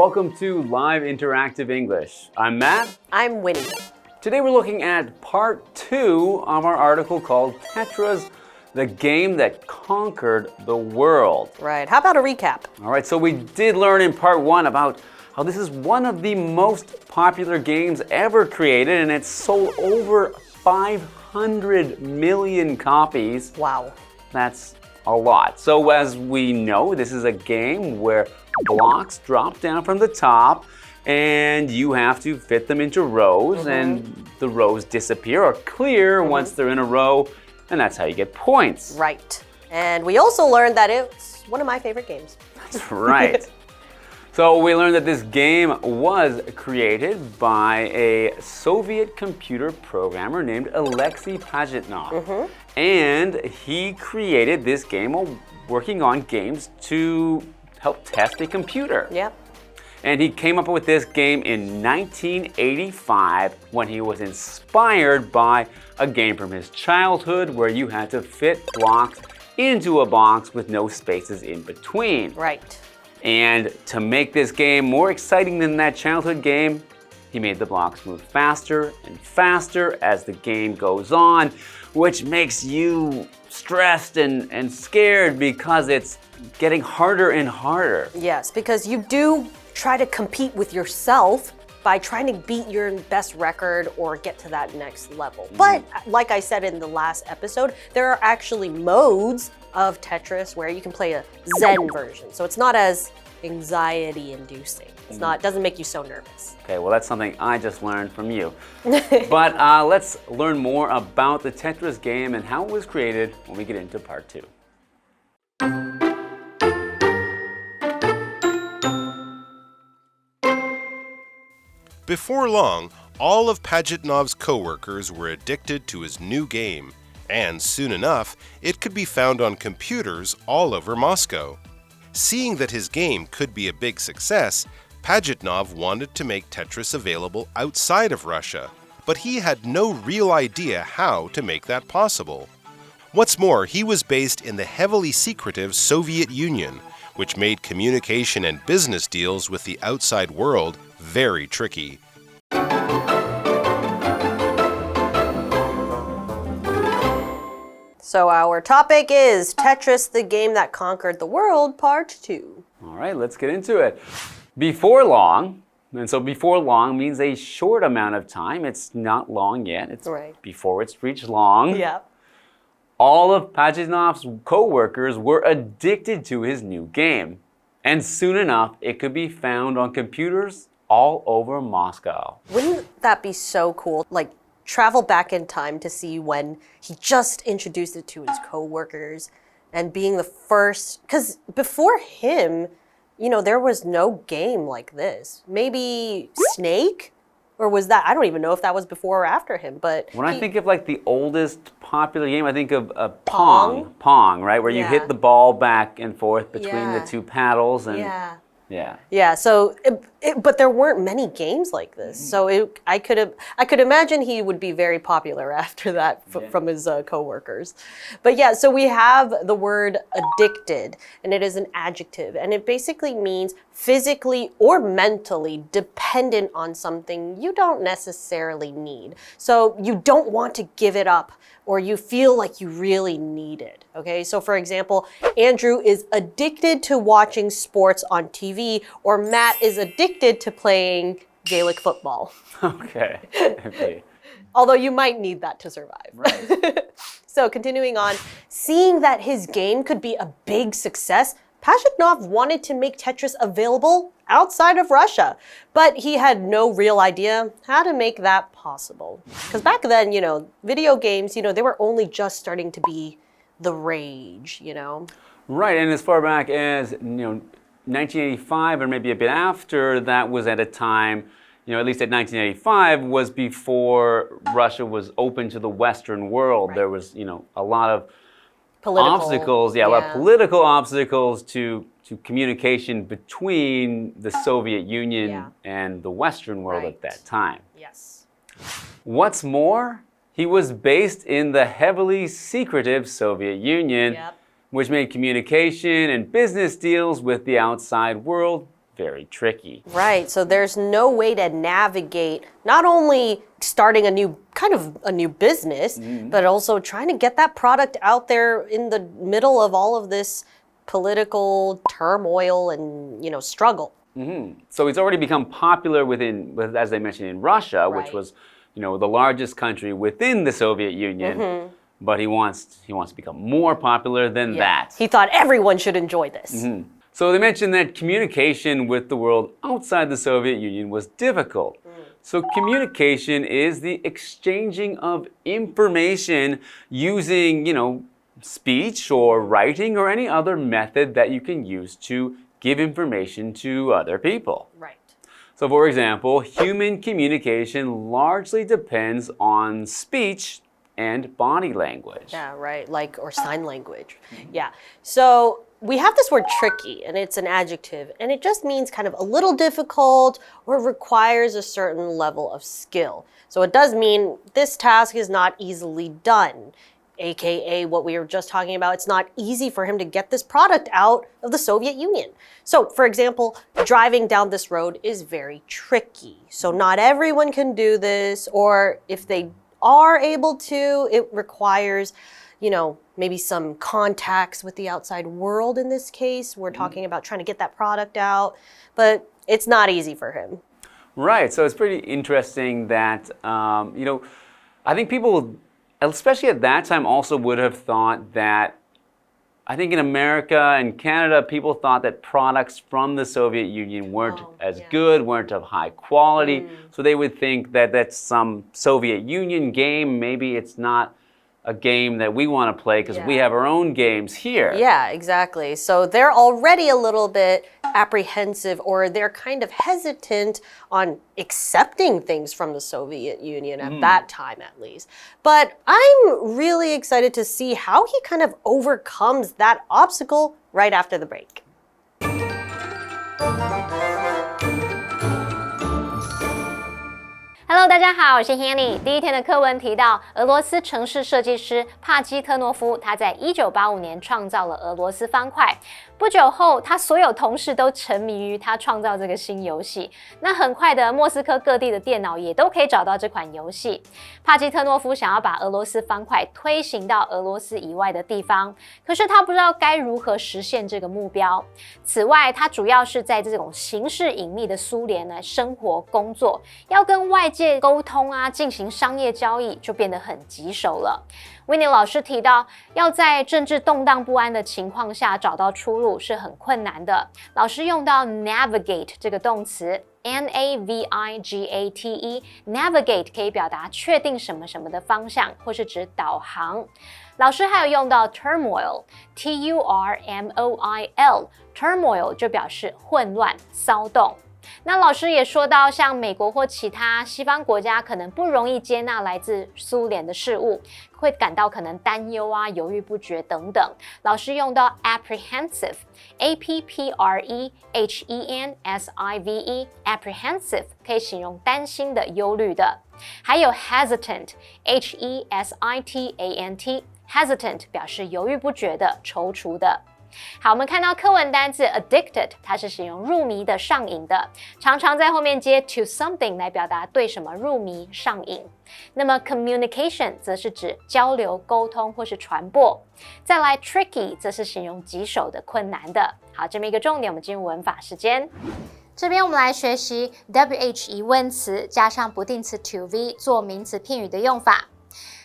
welcome to Live Interactive English. I'm Matt. I'm Winnie. Today we're looking at part 2 of our article called Tetris, the game that conquered the world. Right, how about a recap? All right, so we did learn in part 1 about how this is one of the most popular games ever created, and it's sold over 500 million copies. Wow. That's a lot. So as we know, this is a game where blocks drop down from the top and you have to fit them into rows, and the rows disappear or clear once they're in a row, and that's how you get points. Right. And we also learned that it's one of my favorite games. That's right. So we learned that this game was created by a Soviet computer programmer named Alexei Pajitnov. And he created this game while working on games to help test a computer. Yep. And he came up with this game in 1985 when he was inspired by a game from his childhood where you had to fit blocks into a box with no spaces in between. Right. And to make this game more exciting than that childhood game, he made the blocks move faster and faster as the game goes on, which makes you stressed and scared because it's getting harder and harder. Yes, because you do try to compete with yourself by trying to beat your best record or get to that next level. But like I said in the last episode, there are actually modes of Tetris where you can play a Zen version. So it's not as anxiety-inducing. It doesn't make you so nervous. Okay, well that's something I just learned from you. But let's learn more about the Tetris game and how it was created when we get into part 2. Before long, all of Pajitnov's co-workers were addicted to his new game, and soon enough, it could be found on computers all over Moscow. Seeing that his game could be a big success, Pajitnov wanted to make Tetris available outside of Russia, but he had no real idea how to make that possible. What's more, he was based in the heavily secretive Soviet Union, which made communication and business deals with the outside world very tricky. So our topic is Tetris, the game that conquered the world, part 2. All right, let's get into it. Before long, and so before long means a short amount of time. It's not long yet. It's before it's reached long. Yep. All of Pajitnov's co-workers were addicted to his new game. And soon enough, it could be found on computers all over Moscow. Wouldn't that be so cool? Like, travel back in time to see when he just introduced it to his co-workers and being the first, because before him, there was no game like this. Maybe Snake? Or was that, I don't even know if that was before or after him, but when I think of like the oldest popular game, I think of Pong. Pong, right? Where you hit the ball back and forth between the two paddles. And Yeah, so, but there weren't many games like this. So I could imagine he would be very popular after that from his co-workers. But yeah, so we have the word addicted, and it is an adjective, and it basically means physically or mentally dependent on something you don't necessarily need. So you don't want to give it up, or you feel like you really need it, okay? So for example, Andrew is addicted to watching sports on TV, or Matt is addicted to playing Gaelic football. Okay. Although you might need that to survive. Right. So continuing on, seeing that his game could be a big success, Pajitnov wanted to make Tetris available outside of Russia, but he had no real idea how to make that possible. Because back then, video games, they were only just starting to be the rage, Right, and as far back as, 1985 or maybe a bit after, that was at a time, at least at 1985, was before Russia was open to the Western world. Right. There was, a lot of obstacles, a lot of political obstacles to communication between the Soviet Union and the Western world at that time. Yes. What's more, he was based in the heavily secretive Soviet Union, which made communication and business deals with the outside world very tricky. Right. So there's no way to navigate not only starting a new business, but also trying to get that product out there in the middle of all of this political turmoil and, struggle. So it's already become popular as I mentioned, in Russia, which was, the largest country within the Soviet Union. But he wants to become more popular than that. He thought everyone should enjoy this. So they mentioned that communication with the world outside the Soviet Union was difficult. So communication is the exchanging of information using, speech or writing or any other method that you can use to give information to other people. Right. So for example, human communication largely depends on speech and body language. Yeah, right. Or sign language. Yeah. So we have this word tricky, and it's an adjective, and it just means kind of a little difficult or requires a certain level of skill. So it does mean this task is not easily done, aka what we were just talking about. It's not easy for him to get this product out of the Soviet Union. So, for example, driving down this road is very tricky. So not everyone can do this, or if they are able to, it requires, maybe some contacts with the outside world in this case. We're talking about trying to get that product out, but it's not easy for him. Right, so it's pretty interesting that, I think people, especially at that time, also would have thought that, I think in America and Canada, people thought that products from the Soviet Union weren't as good, weren't of high quality. So they would think that that's some Soviet Union game. Maybe it's not a game that we want to play because we have our own games here. Yeah, exactly. So they're already a little bit apprehensive, or they're kind of hesitant on accepting things from the Soviet Union at that time, at least. But I'm really excited to see how he kind of overcomes that obstacle right after the break. Hello， 大家好，我是 Hanny。第一天的课文提到，俄罗斯城市设计师帕基特诺夫，他在1985年创造了俄罗斯方块。不久后，他所有同事都沉迷于他创造这个新游戏。那很快的，莫斯科各地的电脑也都可以找到这款游戏。帕基特诺夫想要把俄罗斯方块推行到俄罗斯以外的地方，可是他不知道该如何实现这个目标。此外，他主要是在这种形式隐秘的苏联来生活工作，要跟外界沟通啊，进行商业交易就变得很棘手了。Winnie 老师提到，要在政治动荡不安的情况下找到出路是很困难的。老师用到 navigate 这个动词 N-A-V-I-G-A-T-E navigate 可以表达确定什么什么的方向，或是指导航。老师还有用到 turmoil T-U-R-M-O-I-L turmoil 就表示混乱、骚动。那老师也说到，像美国或其他西方国家可能不容易接纳来自苏联的事物，会感到可能担忧啊、犹豫不决等等。老师用到 apprehensive A-P-P-R-E-H-E-N-S-I-V-E apprehensive 可以形容担心的、忧虑的。还有 hesitant H-E-S-I-T-A-N-T hesitant 表示犹豫不决的、踌躇的。好，我们看到课文单字 addicted， 它是形容入迷的、上瘾的，常常在后面接 to something 来表达对什么入迷、上瘾。那么 communication 则是指交流、沟通或是传播。再来 tricky 则是形容棘手的、困难的。好，这么一个重点，我们进入文法时间。这边我们来学习 WH 疑问词加上不定词 to V 做名词片语的用法。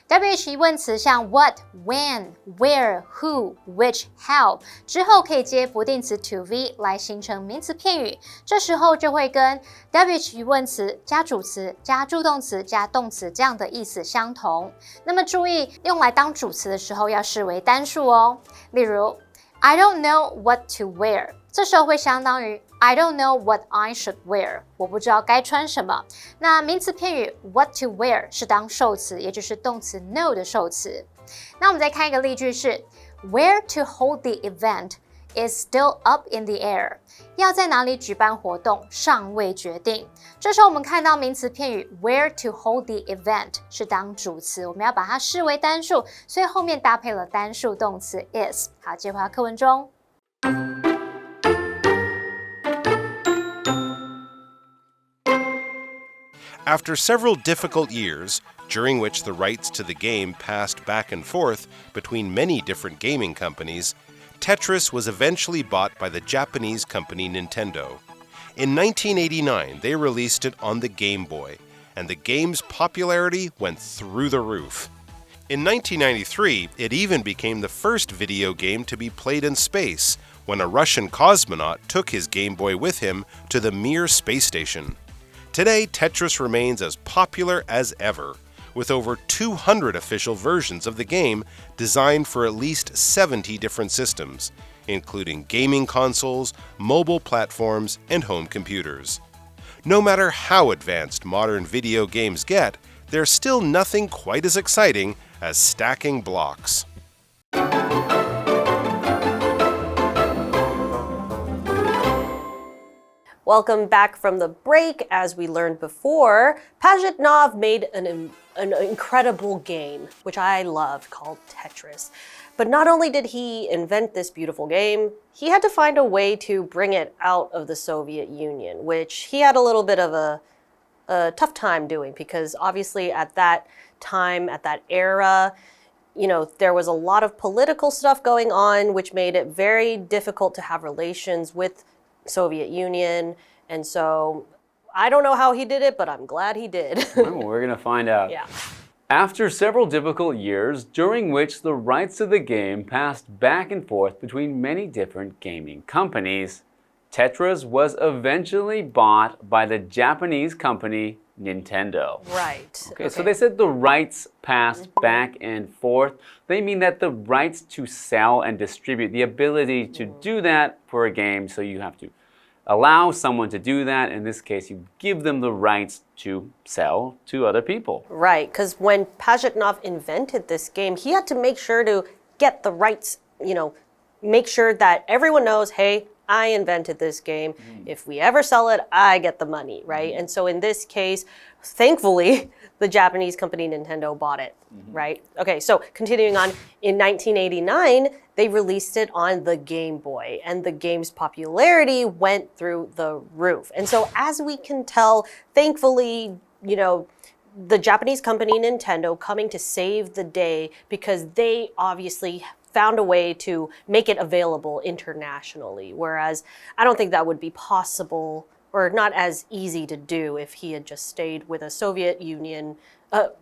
WH 疑问词像 what, when, where, who, which, how 之后可以接不定词 to V 来形成名词片语，这时候就会跟 WH 疑问词加主词加助动词加动词这样的意思相同。那么注意用来当主词的时候要视为单数哦。例如 I don't know what to wear， 这时候会相当于I don't know what I should wear， 我不知道该穿什么。那名词片语 what to wear 是当受词，也就是动词 know 的受词。那我们再看一个例句是 Where to hold the event is still up in the air， 要在哪里举办活动尚未决定。这时候我们看到名词片语 where to hold the event 是当主词，我们要把它视为单数，所以后面搭配了单数动词 is。好，接回到课文中。After several difficult years, during which the rights to the game passed back and forth between many different gaming companies, Tetris was eventually bought by the Japanese company Nintendo. In 1989, they released it on the Game Boy, and the game's popularity went through the roof. In 1993, it even became the first video game to be played in space, when a Russian cosmonaut took his Game Boy with him to the Mir space station. Today, Tetris remains as popular as ever, with over 200 official versions of the game designed for at least 70 different systems, including gaming consoles, mobile platforms, and home computers. No matter how advanced modern video games get, there's still nothing quite as exciting as stacking blocks. Welcome back from the break. As we learned before, Pajitnov made an incredible game, which I love, called Tetris. But not only did he invent this beautiful game, he had to find a way to bring it out of the Soviet Union, which he had a little bit of a tough time doing, because obviously at that time, at that era, you know, there was a lot of political stuff going on, which made it very difficult to have relations with Soviet Union. And so I don't know how he did it, but I'm glad he did. Well, we're going to find out. Yeah. After several difficult years, during which the rights to the game passed back and forth between many different gaming companies, Tetris was eventually bought by the Japanese company Nintendo. Right. Okay, so they said the rights passed back and forth. They mean that the rights to sell and distribute, the ability to do that for a game, so you have to allow someone to do that. In this case, you give them the rights to sell to other people. Right, because when Pajitnov invented this game, he had to make sure to get the rights, you know, make sure that everyone knows, hey, I invented this game. If we ever sell it, I get the money, right? And so in this case, thankfully, the Japanese company Nintendo bought it, right? Okay, so continuing on, in 1989, they released it on the Game Boy, and the game's popularity went through the roof. And so as we can tell, thankfully, you know, the Japanese company Nintendo coming to save the day, because they obviously found a way to make it available internationally, whereas I don't think that would be possible or not as easy to do if he had just stayed with a Soviet Union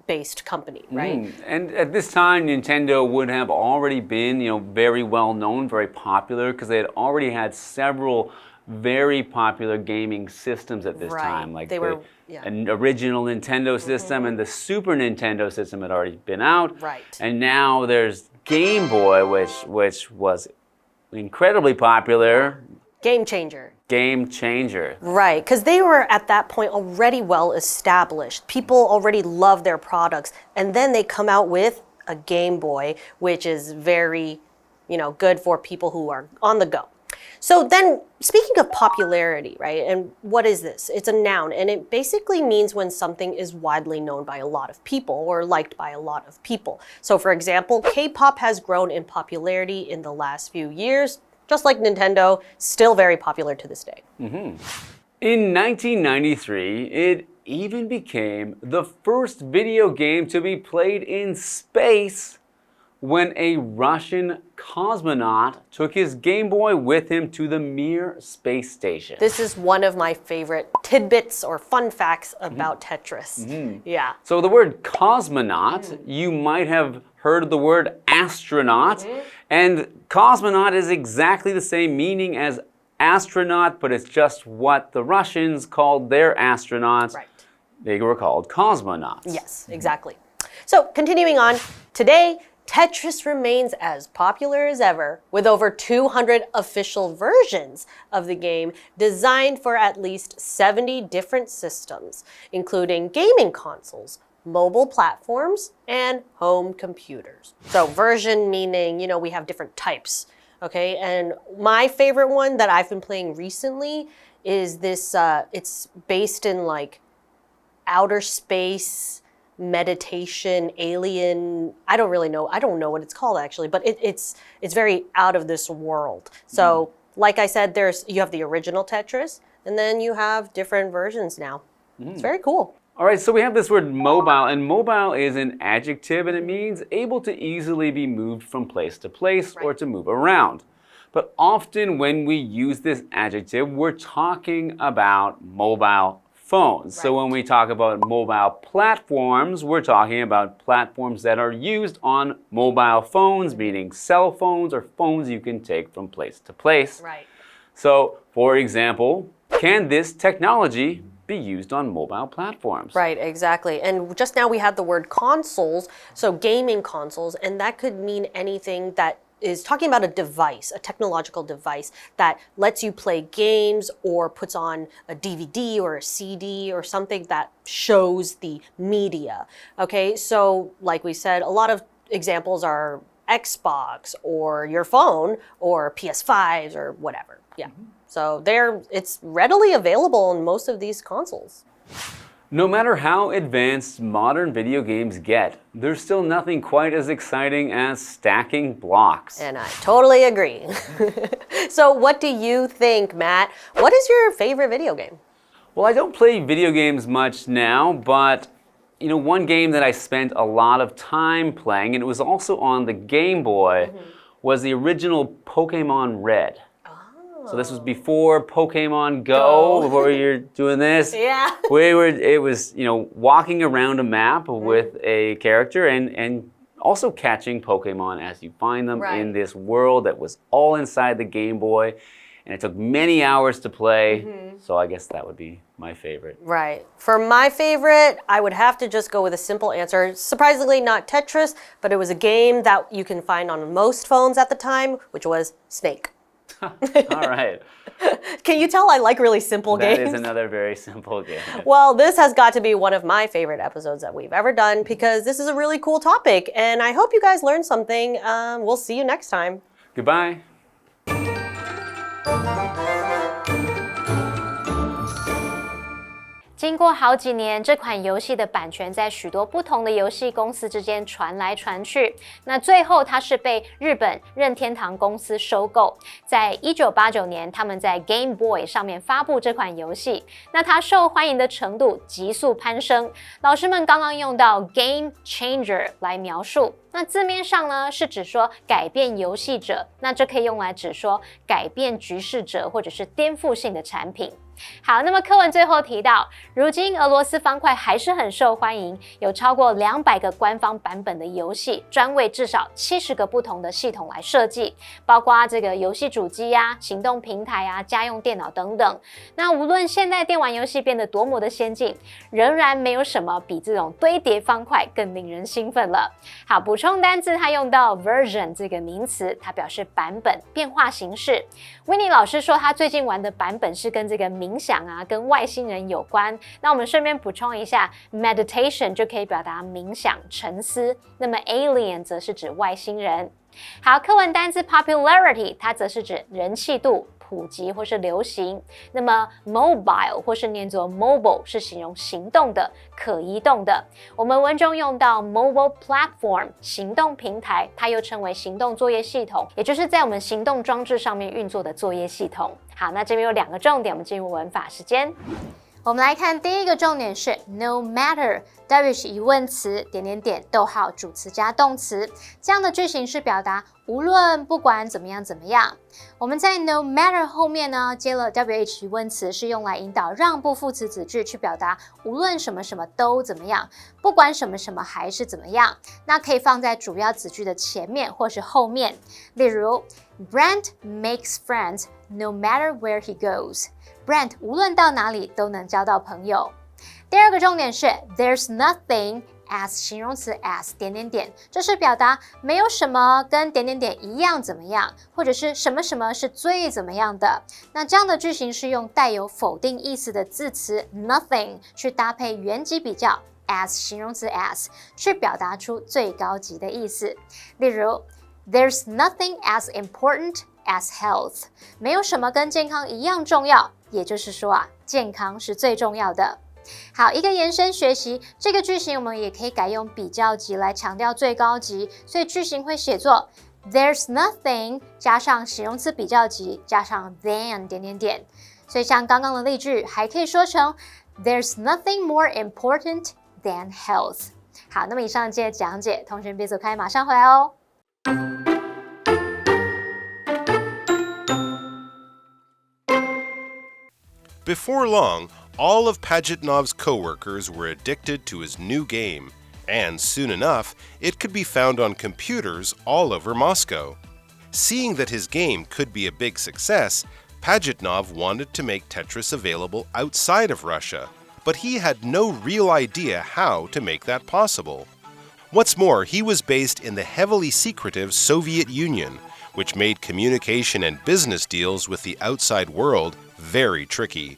based company, right? And at this time, Nintendo would have already been, you know, very well known, very popular, because they had already had several very popular gaming systems at this time, like an original Nintendo system and the Super Nintendo system had already been out. Right. And now there's Game Boy, which was incredibly popular. Game changer. Game changer. Right, because they were at that point already well established. People already love their products, and then they come out with a Game Boy, which is very, you know, good for people who are on the go. So then, speaking of popularity, right, and what is this? It's a noun, and it basically means when something is widely known by a lot of people or liked by a lot of people. So for example, K-pop has grown in popularity in the last few years, just like Nintendo, still very popular to this day. In 1993, it even became the first video game to be played in space when a Russian cosmonaut took his Game Boy with him to the Mir space station. This is one of my favorite tidbits or fun facts about Tetris. Yeah. So the word cosmonaut, you might have heard the word astronaut, and cosmonaut is exactly the same meaning as astronaut, but it's just what the Russians called their astronauts. Right. They were called cosmonauts. Yes, exactly. So continuing on, today, Tetris remains as popular as ever, with over 200 official versions of the game designed for at least 70 different systems, including gaming consoles, mobile platforms, and home computers. So version meaning, you know, we have different types, okay? And my favorite one that I've been playing recently is this, it's based in like outer space, meditation, alien, I don't know what it's called actually, but it's very out of this world. So like I said, you have the original Tetris, and then you have different versions now. It's very cool. All right, so we have this word mobile, and mobile is an adjective, and it means able to easily be moved from place to place or to move around. But often when we use this adjective, we're talking about mobile phones. So when we talk about mobile platforms, we're talking about platforms that are used on mobile phones, meaning cell phones or phones you can take from place to place. Right. So, for example, can this technology be used on mobile platforms? Right, exactly. And just now we had the word consoles, so gaming consoles, and that could mean anything that is talking about a device, a technological device that lets you play games or puts on a DVD or a CD or something that shows the media. Okay, so like we said, a lot of examples are Xbox or your phone or PS5s or whatever. Yeah. So it's readily available in most of these consoles. No matter how advanced modern video games get, there's still nothing quite as exciting as stacking blocks. And I totally agree. So what do you think, Matt? What is your favorite video game? Well, I don't play video games much now, but one game that I spent a lot of time playing, and it was also on the Game Boy, was the original Pokemon Red. So this was before Pokemon Go, before you're doing this. Yeah. It was, walking around a map with a character and also catching Pokemon as you find them in this world that was all inside the Game Boy. And it took many hours to play, so I guess that would be my favorite. Right. For my favorite, I would have to just go with a simple answer. Surprisingly, not Tetris, but it was a game that you can find on most phones at the time, which was Snake. All right. Can you tell I like really simple games? That is another very simple game. Well, this has got to be one of my favorite episodes that we've ever done because this is a really cool topic, and I hope you guys learned something. We'll see you next time. Goodbye. 经过好几年，这款游戏的版权在许多不同的游戏公司之间传来传去。那最后，它是被日本任天堂公司收购。在1989年，他们在 Game Boy 上面发布这款游戏。那它受欢迎的程度急速攀升。老师们刚刚用到 Game Changer 来描述。那字面上呢，是指说改变游戏者，那这可以用来指说改变局势者或者是颠覆性的产品。好，那么课文最后提到，如今俄罗斯方块还是很受欢迎，有超过200个官方版本的游戏，专为至少70个不同的系统来设计，包括这个游戏主机啊、行动平台啊、家用电脑等等。那无论现代电玩游戏变得多么的先进，仍然没有什么比这种堆叠方块更令人兴奋了。好，补充单字，它用到 version 这个名词，它表示版本、变化形式。Winnie 老师说，他最近玩的版本是跟这个冥想啊，跟外星人有关。那我们顺便补充一下 ，meditation 就可以表达冥想、沉思。那么 alien 则是指外星人。好，课文单字 popularity 它则是指人气度、普及或是流行。那么 mobile 或是念作 mobile 是形容行动的、可移动的。我们文中用到 mobile platform 行动平台，它又称为行动作业系统，也就是在我们行动装置上面运作的作业系统。好，那这边有2个重点，我们进入文法时间。我们来看第一个重点是 no matter， 代表是疑问词，逗号主词加动词，这样的句型是表达无论不管怎么样怎么样。我们在 no matter 后面呢接了 WH 疑问词，是用来引导让步副词子句去表达无论什么什么都怎么样，不管什么什么还是怎么样。那可以放在主要子句的前面或是后面。例如 Brent makes friends no matter where he goes。Brent 无论到哪里都能交到朋友。第二个重点是 There's nothing as 形容词 as 这是表达没有什么跟一样怎么样，或者是什么什么是最怎么样的。那这样的句型是用带有否定意思的字词 nothing 去搭配原级比较 as 形容词 as 去表达出最高级的意思。例如 There's nothing as important as health， 没有什么跟健康一样重要，也就是说健康是最重要的。好，一个延伸学习，这个句型我们也可以改用比较级来强调最高级，所以句型会写作 There's nothing 加上形容词比较级加上 than 所以像刚刚的例句还可以说成 There's nothing more important than health. 好，那么以上这些讲解，同学别走开，马上回来哦。Before long, all of Pajitnov's coworkers were addicted to his new game, and soon enough, it could be found on computers all over Moscow. Seeing that his game could be a big success, Pajitnov wanted to make Tetris available outside of Russia, but he had no real idea how to make that possible. What's more, he was based in the heavily secretive Soviet Union, which made communication and business deals with the outside world very tricky.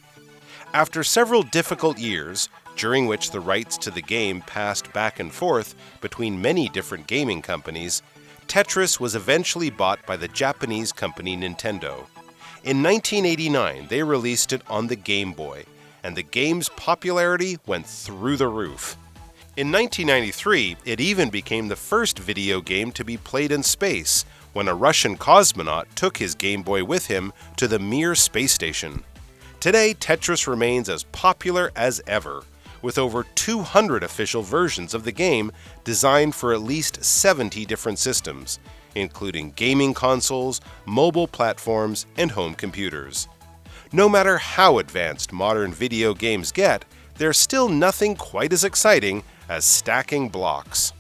After several difficult years, during which the rights to the game passed back and forth between many different gaming companies, Tetris was eventually bought by the Japanese company Nintendo. In 1989, they released it on the Game Boy, and the game's popularity went through the roof. In 1993, it even became the first video game to be played in space, when a Russian cosmonaut took his Game Boy with him to the Mir space station. Today, Tetris remains as popular as ever, with over 200 official versions of the game designed for at least 70 different systems, including gaming consoles, mobile platforms, and home computers. No matter how advanced modern video games get, there's still nothing quite as exciting as stacking blocks.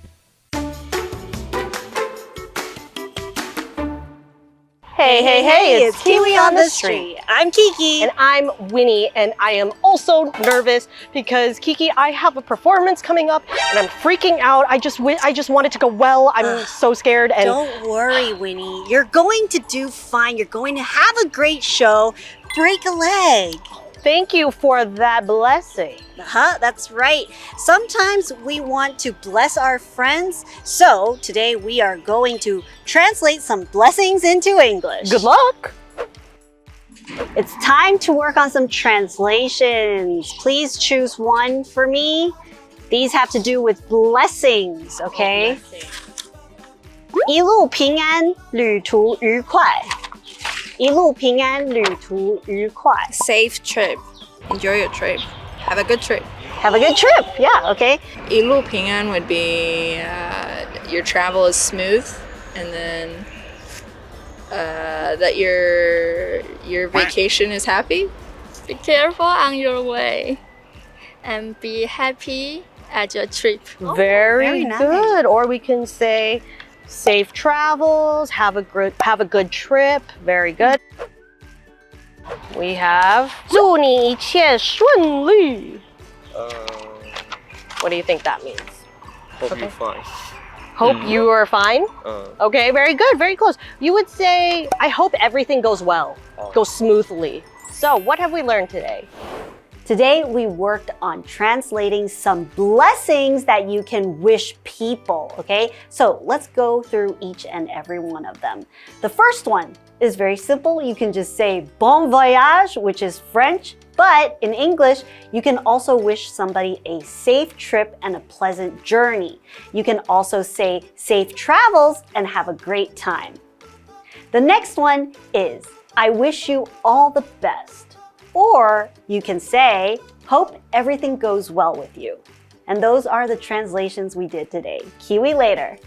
Hey, it's KiWi on the street. I'm Kiki. And I'm Winnie, and I am also nervous because, Kiki, I have a performance coming up, and I'm freaking out. I just want it to go well. I'm so scared. And Don't worry, Winnie. You're going to do fine. You're going to have a great show. Break a leg. thank you for that blessing. That's right. Sometimes we want to bless our friends. So today we are going to translate some blessings into English. Good luck. It's time to work on some translations. Please choose one for me. These have to do with blessings, okay? 一路平安，旅途愉快。一路平安，旅途愉快。 Safe trip. Enjoy your trip. Have a good trip. Have a good trip. Yeah, okay. 一路平安 would be your travel is smooth, and then that your vacation is happy. Be careful on your way and be happy at your trip. Very nice. good. Or we can say safe travels, have a good trip. Very good. We have 祝你一切顺利. What do you think that means? Hope you're fine. Hope you are fine? Okay, very good, very close. You would say, I hope everything goes well, goes smoothly. So what have we learned today? Today we worked on translating some blessings that you can wish people, okay? So let's go through each and every one of them. The first one is very simple. You can just say bon voyage, which is French, but in English, you can also wish somebody a safe trip and a pleasant journey. You can also say safe travels and have a great time. The next one is I wish you all the best. Or you can say, hope everything goes well with you. And those are the translations we did today. KiWi later.